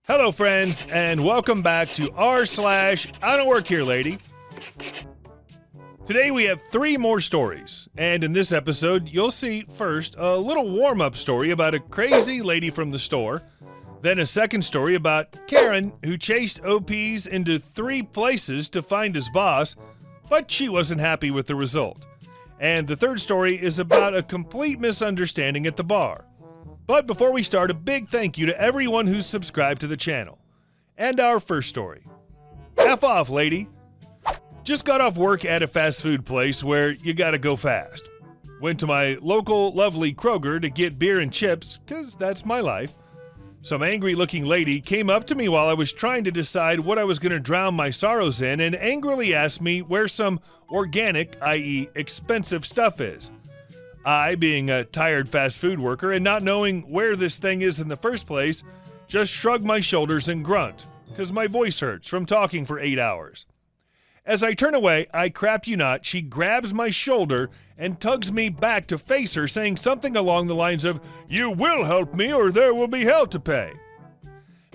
Hello, friends, and welcome back to r/IDontWorkHereLady. Today we have 3 more stories, and in this episode, you'll see first a little warm-up story about a crazy lady from the store, then a second story about Karen who chased OPs into 3 places to find his boss, but she wasn't happy with the result. And the third story is about a complete misunderstanding at the bar. But before we start, a big thank you to everyone who's subscribed to the channel. And our first story. F off, lady. Just got off work at a fast food place where you gotta go fast. Went to my local lovely Kroger to get beer and chips, cause that's my life. Some angry looking lady came up to me while I was trying to decide what I was gonna drown my sorrows in and angrily asked me where some organic, i.e. expensive stuff is. I, being a tired fast food worker and not knowing where this thing is in the first place, just shrug my shoulders and grunt, cause my voice hurts from talking for 8 hours. As I turn away, I crap you not, she grabs my shoulder and tugs me back to face her, saying something along the lines of, "You will help me or there will be hell to pay."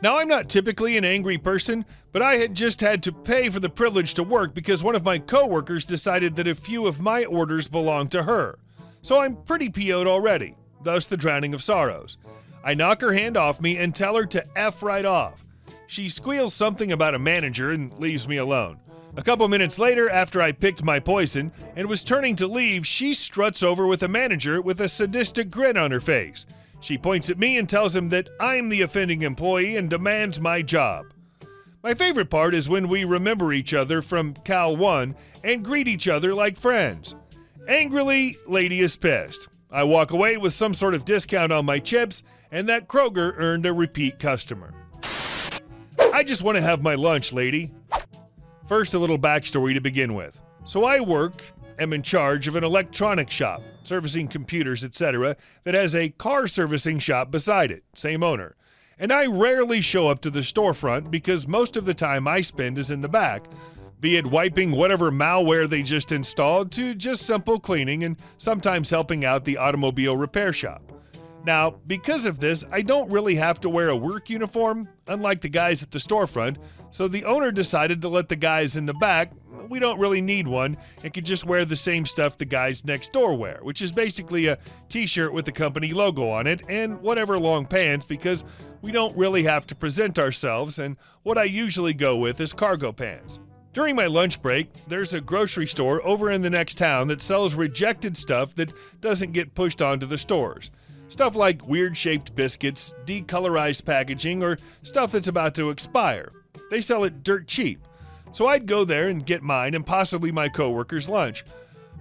Now, I'm not typically an angry person, but I had just had to pay for the privilege to work because one of my coworkers decided that a few of my orders belonged to her. So I'm pretty PO'd already, thus the drowning of sorrows. I knock her hand off me and tell her to F right off. She squeals something about a manager and leaves me alone. A couple minutes later, after I picked my poison and was turning to leave, she struts over with a manager with a sadistic grin on her face. She points at me and tells him that I'm the offending employee and demands my job. My favorite part is when we remember each other from Cal 1 and greet each other like friends. Angrily, lady is pissed. I walk away with some sort of discount on my chips, and that Kroger earned a repeat customer. I just want to have my lunch, lady. First, a little backstory to begin with. So I am in charge of an electronics shop, servicing computers, etc., that has a car servicing shop beside it, same owner. And I rarely show up to the storefront because most of the time I spend is in the back, be it wiping whatever malware they just installed to just simple cleaning and sometimes helping out the automobile repair shop. Now, because of this, I don't really have to wear a work uniform, unlike the guys at the storefront, so the owner decided to let the guys in the back, we don't really need one, and could just wear the same stuff the guys next door wear, which is basically a t-shirt with the company logo on it and whatever long pants because we don't really have to present ourselves, and what I usually go with is cargo pants. During my lunch break, there's a grocery store over in the next town that sells rejected stuff that doesn't get pushed onto the stores. Stuff like weird-shaped biscuits, decolorized packaging, or stuff that's about to expire. They sell it dirt cheap. So I'd go there and get mine and possibly my coworker's lunch.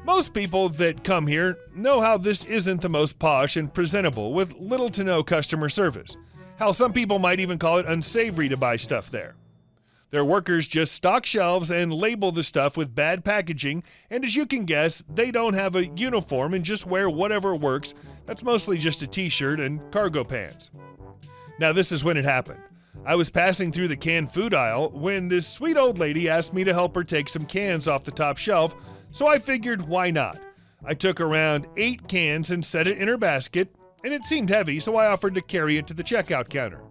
Most people that come here know how this isn't the most posh and presentable with little to no customer service. Hell, some people might even call it unsavory to buy stuff there. Their workers just stock shelves and label the stuff with bad packaging, and as you can guess, they don't have a uniform and just wear whatever works. That's mostly just a t-shirt and cargo pants. Now this is when it happened. I was passing through the canned food aisle when this sweet old lady asked me to help her take some cans off the top shelf, so I figured why not. I took around 8 cans and set it in her basket, and it seemed heavy, so I offered to carry it to the checkout counter.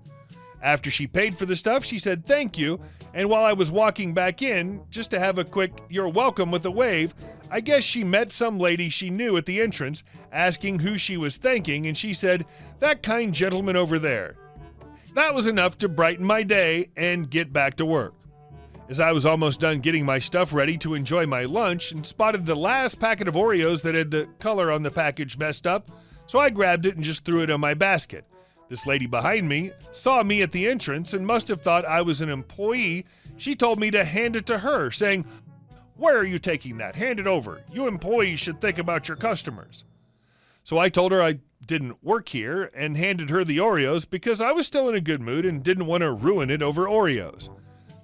After she paid for the stuff, she said thank you, and while I was walking back in, just to have a quick "you're welcome" with a wave, I guess she met some lady she knew at the entrance, asking who she was thanking, and she said, "That kind gentleman over there." That was enough to brighten my day and get back to work. As I was almost done getting my stuff ready to enjoy my lunch and spotted the last packet of Oreos that had the color on the package messed up, so I grabbed it and just threw it in my basket. This lady behind me saw me at the entrance and must have thought I was an employee. She told me to hand it to her, saying, "Where are you taking that? Hand it over. You employees should think about your customers." So I told her I didn't work here and handed her the Oreos because I was still in a good mood and didn't want to ruin it over Oreos.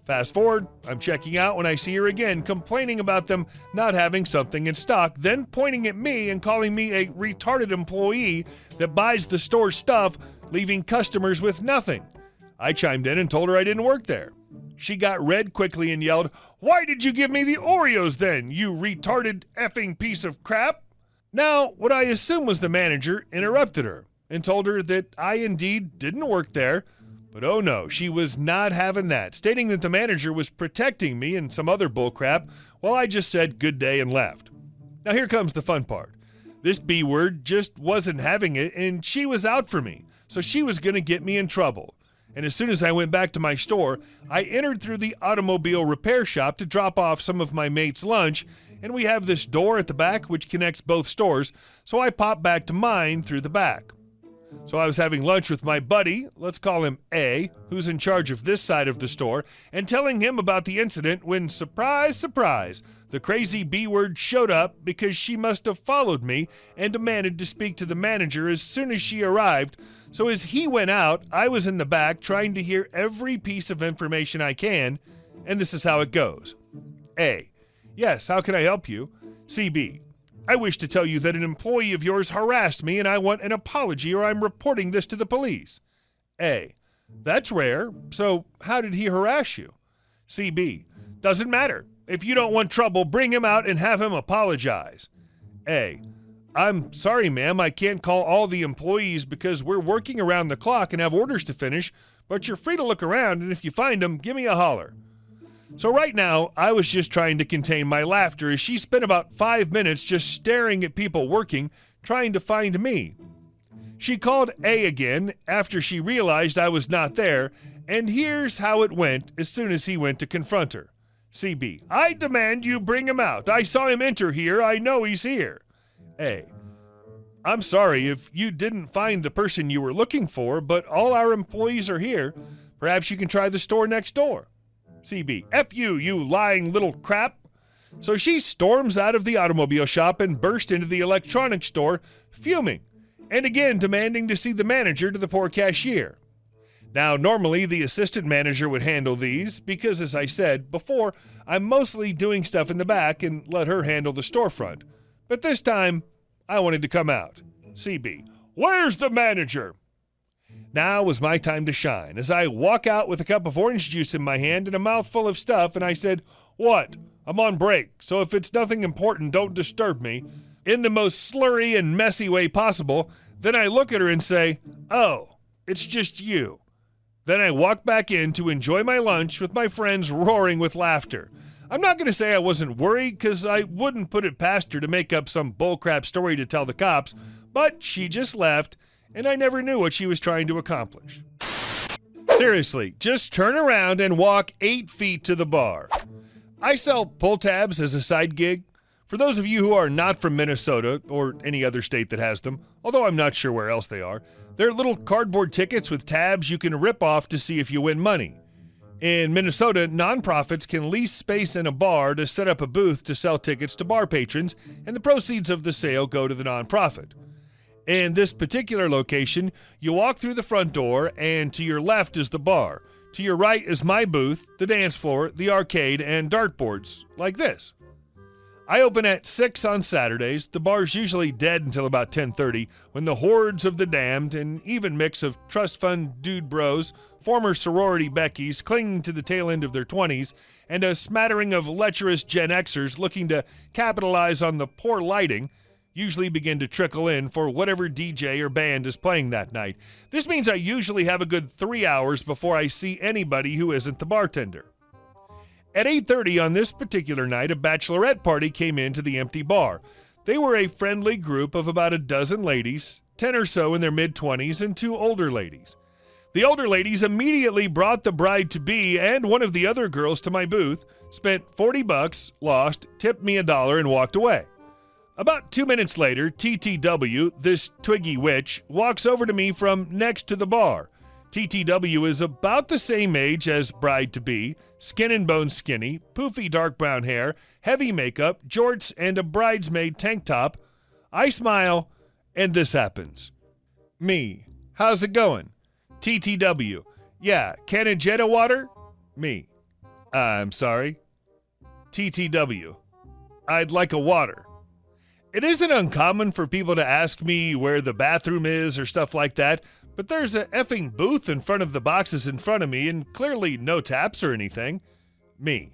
Fast forward, I'm checking out when I see her again, complaining about them not having something in stock, then pointing at me and calling me a retarded employee that buys the store's stuff, leaving customers with nothing. I chimed in and told her I didn't work there. She got red quickly and yelled, "Why did you give me the Oreos then, you retarded effing piece of crap?" Now, what I assume was the manager interrupted her and told her that I indeed didn't work there, But oh no, she was not having that, stating that the manager was protecting me and some other bullcrap while I just said good day and left. Now here comes the fun part. This B-word just wasn't having it, and she was out for me, so she was going to get me in trouble. And as soon as I went back to my store, I entered through the automobile repair shop to drop off some of my mate's lunch, and we have this door at the back which connects both stores, so I popped back to mine through the back. So I was having lunch with my buddy, let's call him A, who's in charge of this side of the store, and telling him about the incident when, surprise, surprise, the crazy B-word showed up because she must have followed me and demanded to speak to the manager as soon as she arrived. So as he went out, I was in the back trying to hear every piece of information I can, and this is how it goes. A. Yes, how can I help you? CB. I wish to tell you that an employee of yours harassed me and I want an apology or I'm reporting this to the police. A. That's rare, so how did he harass you? CB. Doesn't matter. If you don't want trouble, bring him out and have him apologize. A. I'm sorry, ma'am, I can't call all the employees because we're working around the clock and have orders to finish, but you're free to look around, and if you find them, give me a holler. So right now, I was just trying to contain my laughter as she spent about 5 minutes just staring at people working, trying to find me. She called A again after she realized I was not there, and here's how it went as soon as he went to confront her. CB. I demand you bring him out. I saw him enter here. I know he's here. A. I'm sorry if you didn't find the person you were looking for, but all our employees are here. Perhaps you can try the store next door. CB. F you lying little crap. So she storms out of the automobile shop and burst into the electronics store, fuming, and again demanding to see the manager to the poor cashier. Now, normally the assistant manager would handle these because, as I said before, I'm mostly doing stuff in the back and let her handle the storefront. But this time, I wanted to come out. CB. Where's the manager? Now was my time to shine, as I walk out with a cup of orange juice in my hand and a mouthful of stuff, and I said, What? I'm on break, so if it's nothing important, don't disturb me, in the most slurry and messy way possible. Then I look at her and say, Oh, it's just you. Then I walk back in to enjoy my lunch with my friends roaring with laughter. I'm not going to say I wasn't worried, because I wouldn't put it past her to make up some bullcrap story to tell the cops, but she just left, and I never knew what she was trying to accomplish. Seriously, just turn around and walk 8 feet to the bar. I sell pull tabs as a side gig. For those of you who are not from Minnesota, or any other state that has them, although I'm not sure where else they are, they're little cardboard tickets with tabs you can rip off to see if you win money. In Minnesota, nonprofits can lease space in a bar to set up a booth to sell tickets to bar patrons, and the proceeds of the sale go to the nonprofit. In this particular location, you walk through the front door, and to your left is the bar. To your right is my booth, the dance floor, the arcade, and dartboards, like this. I open at 6 on Saturdays. The bar's usually dead until about 10:30, when the hordes of the damned, an even mix of trust fund dude bros, former sorority Beckys clinging to the tail end of their 20s, and a smattering of lecherous Gen Xers looking to capitalize on the poor lighting, usually begin to trickle in for whatever DJ or band is playing that night. This means I usually have a good 3 hours before I see anybody who isn't the bartender. At 8:30 on this particular night, a bachelorette party came into the empty bar. They were a friendly group of about a dozen ladies, 10 or so in their mid-20s, and 2 older ladies. The older ladies immediately brought the bride-to-be and one of the other girls to my booth, spent $40, lost, tipped me $1, and walked away. About 2 minutes later, TTW, this twiggy witch, walks over to me from next to the bar. TTW is about the same age as bride-to-be, skin and bone skinny, poofy dark brown hair, heavy makeup, jorts, and a bridesmaid tank top. I smile, and this happens. Me. How's it going? TTW. Yeah, can of Jetta water? Me. I'm sorry. TTW. I'd like a water. It isn't uncommon for people to ask me where the bathroom is or stuff like that, but there's a effing booth in front of the boxes in front of me and clearly no taps or anything. Me.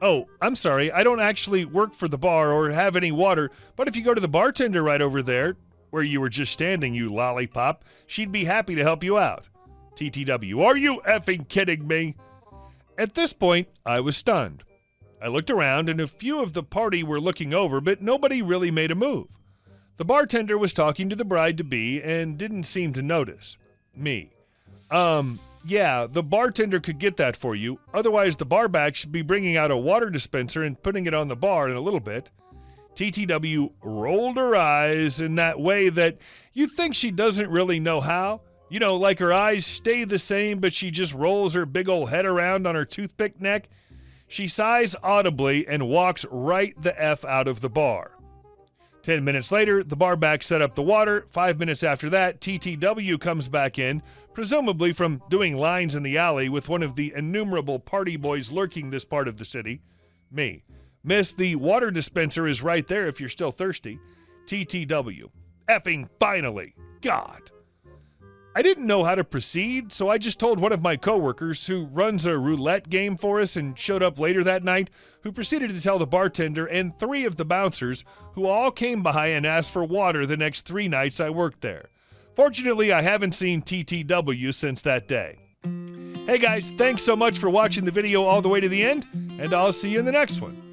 Oh, I'm sorry, I don't actually work for the bar or have any water, but if you go to the bartender right over there, where you were just standing, you lollipop, she'd be happy to help you out. TTW, are you effing kidding me? At this point, I was stunned. I looked around and a few of the party were looking over, but nobody really made a move. The bartender was talking to the bride-to-be and didn't seem to notice. Me. Yeah, the bartender could get that for you. Otherwise, the barback should be bringing out a water dispenser and putting it on the bar in a little bit. TTW rolled her eyes in that way that you think she doesn't really know how. You know, like her eyes stay the same, but she just rolls her big old head around on her toothpick neck. She sighs audibly and walks right the F out of the bar. 10 minutes later, the barback set up the water. 5 minutes after that, TTW comes back in, presumably from doing lines in the alley with one of the innumerable party boys lurking this part of the city. Me. Miss, the water dispenser is right there if you're still thirsty. TTW. Effing finally. God. I didn't know how to proceed, so I just told one of my coworkers who runs a roulette game for us and showed up later that night, who proceeded to tell the bartender and 3 of the bouncers, who all came by and asked for water the next 3 nights I worked there. Fortunately, I haven't seen TTW since that day. Hey guys, thanks so much for watching the video all the way to the end, and I'll see you in the next one.